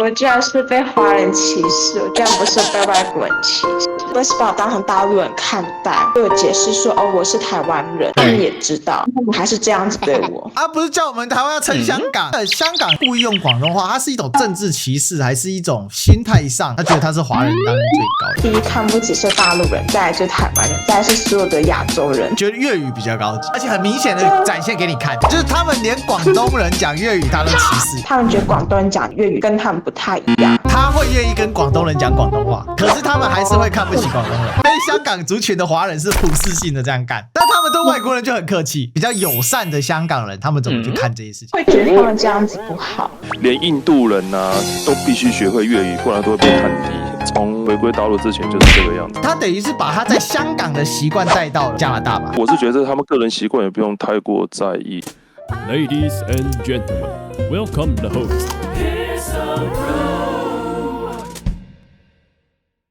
我居然是被华人歧视，我居然不是被外国人歧视。不是把我当成大陆人看待，我有解释说我是台湾人，他们也知道，他们还是这样子对我。不是叫我们台湾要称香港，香港故意用广东话，它是一种政治歧视，还是一种心态上，他觉得他是华人当然最高的。第一看不起是大陆人，再来就是台湾人，再来是所有的亚洲人，觉得粤语比较高级，而且很明显的展现给你看，就是他们连广东人讲粤语他都歧视，他们觉得广东人讲粤语跟他们不太一样，他会愿意跟广东人讲广东话，可是他们还是会看不起广东人。非香港族群的华人是普世性的这样干，但他们对外国人就很客气，比较友善的香港人，他们怎么去看这些事情？会觉得他们这样子不好。连印度人都必须学会粤语，不然都会被弹低。从回归大陆之前就是这个样子。他等于是把他在香港的习惯带到加拿大吧？我是觉得他们个人习惯也不用太过在意。Ladies and gentlemen, welcome the host.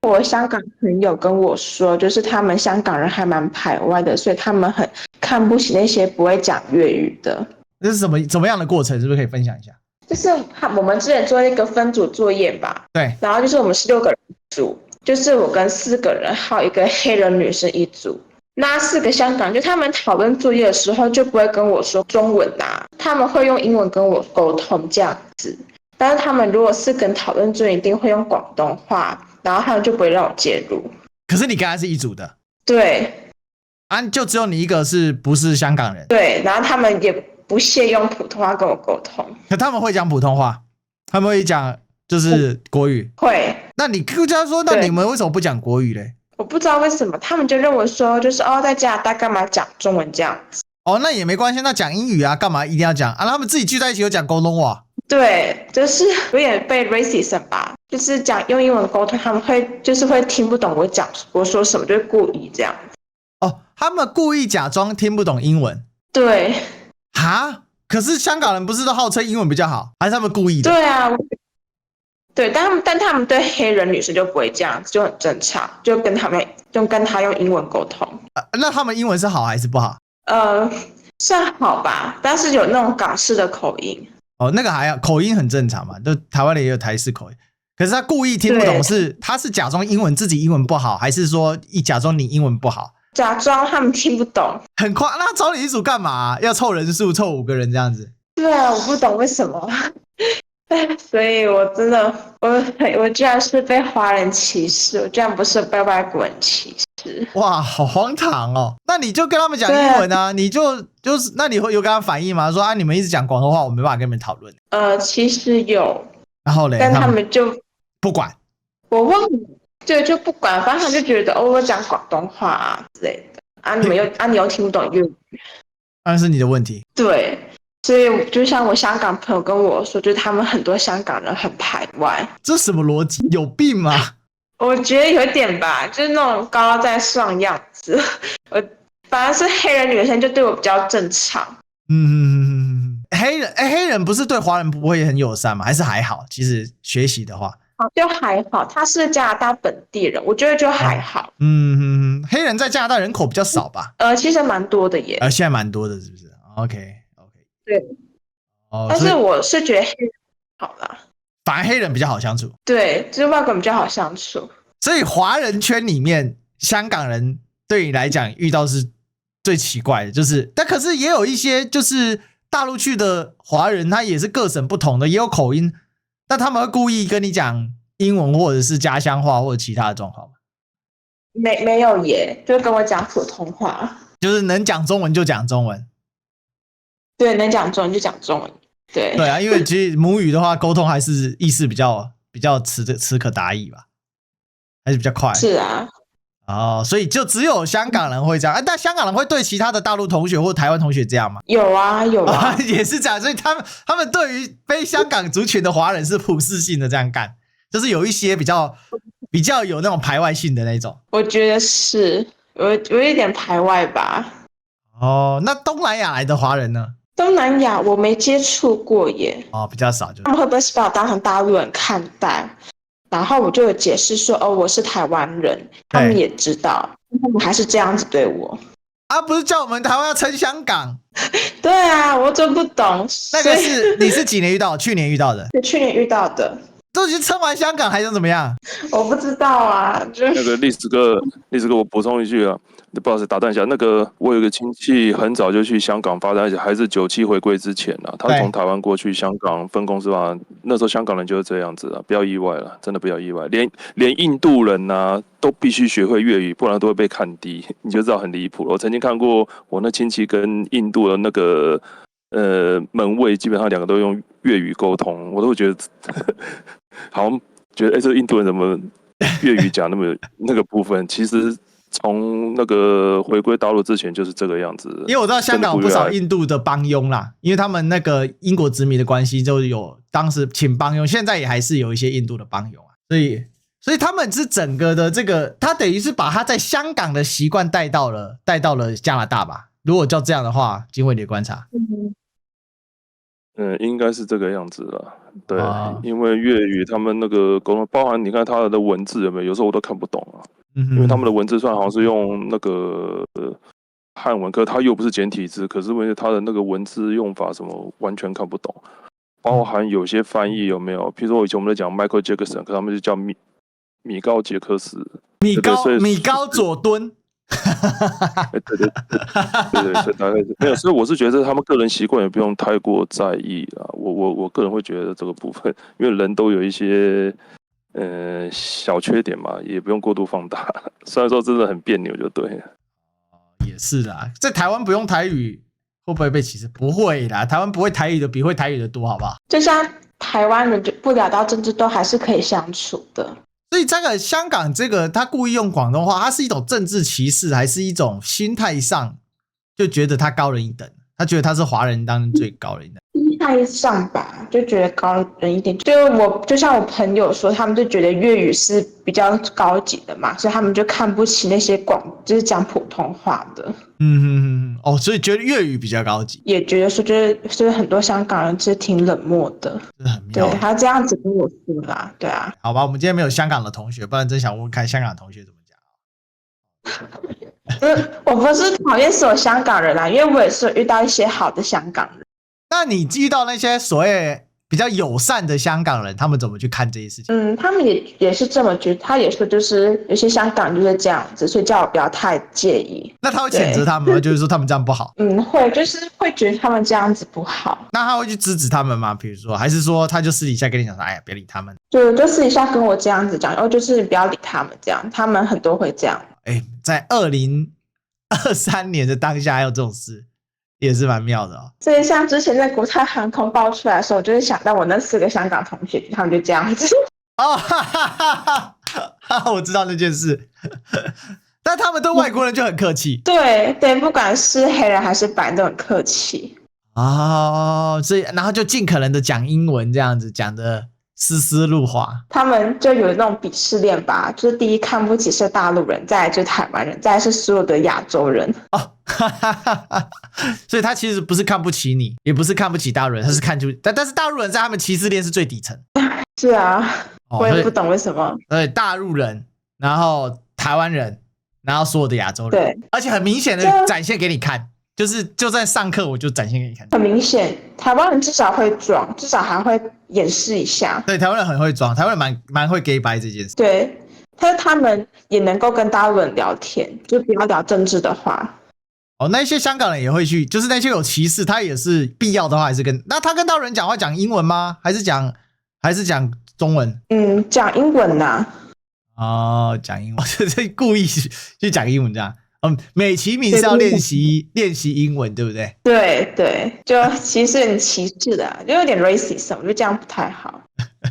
我香港朋友跟我说，就是他们香港人还蛮排外的，所以他们很看不起那些不会讲粤语的。这是怎么样的过程？是不是可以分享一下？就是我们之前做一个分组作业吧，对，然后就是我们16个人一组，就是我跟4个人，还有一个黑人女生一组。那4个香港人，就他们讨论作业的时候就不会跟我说中文他们会用英文跟我沟通这样子。但是他们如果4个人讨论作业，一定会用广东话，然后他们就不会让我介入。可是你跟他是一组的，对，就只有你一个是不是香港人？对，然后他们也不屑用普通话跟我沟通。可他们会讲普通话，他们会讲就是国语。会。那你跟他说，那你们为什么不讲国语嘞？我不知道为什么，他们就认为说，就是在加拿大干嘛讲中文这样子。那也没关系，那讲英语干嘛一定要讲他们自己聚在一起有讲广东话。对，就是有点被 racism 吧，就是用英文沟通，他们会听不懂我说什么，就是故意这样。他们故意假装听不懂英文。对。可是香港人不是都号称英文比较好，还是他们故意的？对啊，对，但他们对黑人女生就不会这样子，就很正常，就跟他用英文沟通。那他们英文是好还是不好？算好吧，但是有那种港式的口音。那个还好，口音很正常嘛，就台湾人也有台式口音。可是他故意听不懂，他是假装自己英文不好，还是说假装你英文不好？假装他们听不懂。很夸，那找你一组干嘛？要凑人数，凑5个人这样子？对啊，我不懂为什么。所以我真的，我居然是被华人歧视，我居然不是被外国人歧视。哇，好荒唐哦！那你就跟他们讲英文啊，你就是那你会有跟他反映吗？说你们一直讲广东话，我没办法跟你们讨论。其实有，然后嘞，但他们就不管。我忘了，就不管，反正他就觉得我讲广东话之类的你又听不懂粤语，那是你的问题。对。所以就像我香港朋友跟我说，就是他们很多香港人很排外。这什么逻辑？有病吗？我觉得有点吧，就是那种高高在上样子。反正是黑人女生就对我比较正常。黑人不是对华人不会很友善吗？还是还好？其实学习的话，就还好。他是加拿大本地人，我觉得就还好。黑人在加拿大人口比较少吧？其实蛮多的耶。现在蛮多的，是不是 ？OK。对。但是我是觉得黑人好啦，反而黑人比较好相处。对，就是外国人比较好相处。所以华人圈里面，香港人对你来讲遇到是最奇怪的，但可是也有一些就是大陆去的华人，他也是各省不同的，也有口音，但他们会故意跟你讲英文或者是家乡话或者其他的状况吗？没有耶，就跟我讲普通话，就是能讲中文就讲中文。对，能讲中文就讲中文。对啊，因为其实母语的话，沟通还是意思比较词可达意吧，还是比较快。是啊。所以就只有香港人会这样。但香港人会对其他的大陆同学或台湾同学这样吗？有啊。也是这样。所以他们对于非香港族群的华人是普世性的这样干，就是有一些比较有那种排外性的那种。我觉得是有一点排外吧。那东南亚来的华人呢？东南亚我没接触过耶。比较少。他们会不会是把我当成大陆人看待？然后我就有解释说，我是台湾人，他们也知道，他们还是这样子对我。不是叫我们台湾要称香港？对啊，我真不懂。那个你是几年遇到？去年遇到的？是去年遇到的。都已经撑完香港还想怎么样？我不知道啊，就那个历史哥，我补充一句啊，不好意思打断一下，那个我有一个亲戚很早就去香港发展，而且还是97回归之前啊，他是从台湾过去香港分公司吧，那时候香港人就是这样子啊，不要意外了，真的不要意外，连印度人啊都必须学会粤语，不然都会被看低，你就知道很离谱了。我曾经看过我那亲戚跟印度的那个门卫，基本上2个都用粤语沟通，我都会觉得好像觉得这个印度人怎么粤语讲那个部分，其实从那个回归大陆之前就是这个样子。因为我知道香港有不少印度的帮佣啦，因为他们那个英国殖民的关系，就有当时请帮佣，现在也还是有一些印度的帮佣啊，所以他们是整个的这个，他等于是把他在香港的习惯带到了加拿大吧？如果照这样的话，经纬你的观察，应该是这个样子了。对，因为粤语他们那个沟通，包含你看他的文字有没有？有时候我都看不懂啊。因为他们的文字算好像是用那个汉文，可是它又不是简体字，可是问题他的那个文字用法什么完全看不懂。包含有些翻译有没有？譬如说以前我们在讲 Michael Jackson， 可他们就叫米高杰克斯，米高佐敦。对，大概是没有，所以我是觉得他们个人习惯也不用太过在意啦。我个人会觉得这个部分，因为人都有一些小缺点嘛，也不用过度放大。虽然说真的很别扭，就对了。也是啦，在台湾不用台语会不会被歧视？不会啦，台湾不会台语的比会台语的多，好不好？就像台湾人就不聊到政治都还是可以相处的。所以这个香港这个他故意用广东话，他是一种政治歧视，还是一种心态上就觉得他高人一等？他觉得他是华人当中最高人一等。心态上吧，就觉得高人一点。就像我朋友说，他们就觉得粤语是比较高级的嘛，所以他们就看不起那些就是讲普通话的。哦，所以觉得粤语比较高级，也觉得说，就是很多香港人其实挺冷漠的。很妙。对，他这样子跟我说啦，对啊。好吧，我们今天没有香港的同学，不然真想问看香港的同学怎么讲。我不是讨厌所有香港人啦，因为我也是遇到一些好的香港人。那你遇到那些所谓比较友善的香港人，他们怎么去看这些事情？他们也是这么觉得，他也说就是有些香港人就是这样子，所以叫我不要太介意。那他会谴责他们吗？就是说他们这样不好？会，就是会觉得他们这样子不好。那他会去制止他们吗？比如说，还是说他就私底下跟你讲说，哎呀，别理他们？就私底下跟我这样子讲，然后就是不要理他们这样，他们很多会这样。在2023年的当下还有这种事，也是蛮妙的哦。所以像之前在国泰航空爆出来的时候，我就是想到我那4个香港同学，他们就这样子。我知道那件事。但他们对外国人就很客气。对，不管是黑人还是白人都很客气。所以然后就尽可能的讲英文，这样子讲的丝丝入滑。他们就有那种鄙视链吧，就是第一看不起是大陆人，再来就是台湾人，再来是所有的亚洲人。所以他其实不是看不起你，也不是看不起大陆人，他是看出，但是大陆人在他们歧视链是最底层。是啊，我也不懂为什么。对，大陆人，然后台湾人，然后所有的亚洲人，对，而且很明显的展现给你看。就在上课我就展现给你看，很明显，台湾人至少会装，至少还会掩饰一下。对，台湾人很会装，台湾人蛮会 gay 白这件事。对，但是他们也能够跟大陆人聊天，就不要聊政治的话。那些香港人也会去，就是那些有歧视，他也是必要的话，还是那他跟大陆人讲话讲英文吗？还是讲中文？讲英文呐。讲英文，这故意去讲英文这样。美其名是要练习英文，对不对？对，就其实很歧视的，就有点 racist， 我觉得这样不太好。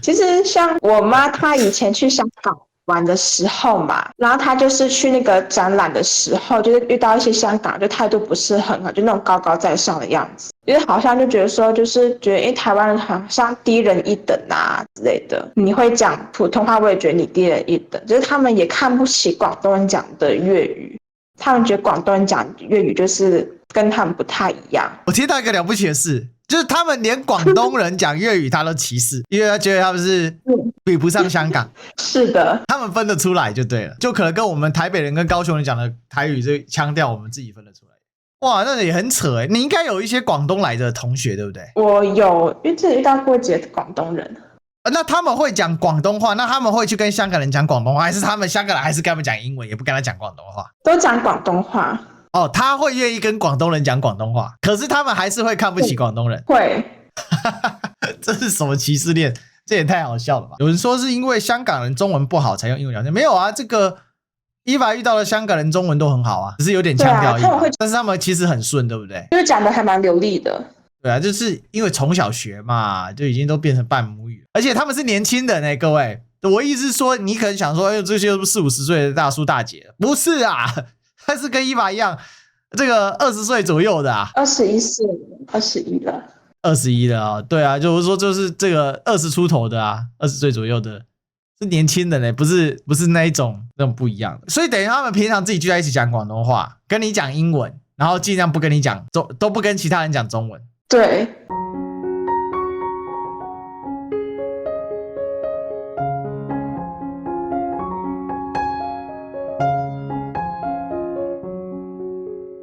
其实像我妈，她以前去香港玩的时候嘛，然后她就是去那个展览的时候，就是遇到一些香港就态度不是很好，就那种高高在上的样子，就是好像就觉得说，就是觉得台湾人好像低人一等啊之类的。你会讲普通话，我也觉得你低人一等，就是他们也看不起广东人讲的粤语。他们觉得广东人讲粤语就是跟他们不太一样。我听到一个了不起的事，就是他们连广东人讲粤语他都歧视，因为他觉得他们是比不上香港。是的，他们分得出来就对了，就可能跟我们台北人跟高雄人讲的台语这腔调，我们自己分得出来。哇，那也很扯你应该有一些广东来的同学，对不对？我有，因为之前遇到过几个广东人。那他们会讲广东话，那他们会去跟香港人讲广东话，还是他们香港人还是跟他们讲英文，也不跟他讲广东话？都讲广东话。哦，他会愿意跟广东人讲广东话，可是他们还是会看不起广东人。会。这是什么歧视链？这也太好笑了吧！有人说是因为香港人中文不好才用英文聊天，没有啊，这个伊娃遇到的香港人中文都很好啊，只是有点腔调而已嘛。但是他们其实很顺，对不对？因为讲的还蛮流利的。对啊，就是因为从小学嘛，就已经都变成半母语，而且他们是年轻人各位。我意思是说，你可能想说，这些都是40-50岁的大叔大姐，不是啊，他是跟伊娃一样，这个20岁左右的啊，21岁，21了，21了啊，对啊，就是说就是这个20出头的啊，20岁左右的，是年轻人不是那种不一样的，所以等于他们平常自己聚在一起讲广东话，跟你讲英文，然后尽量不跟你讲都不跟其他人讲中文。对。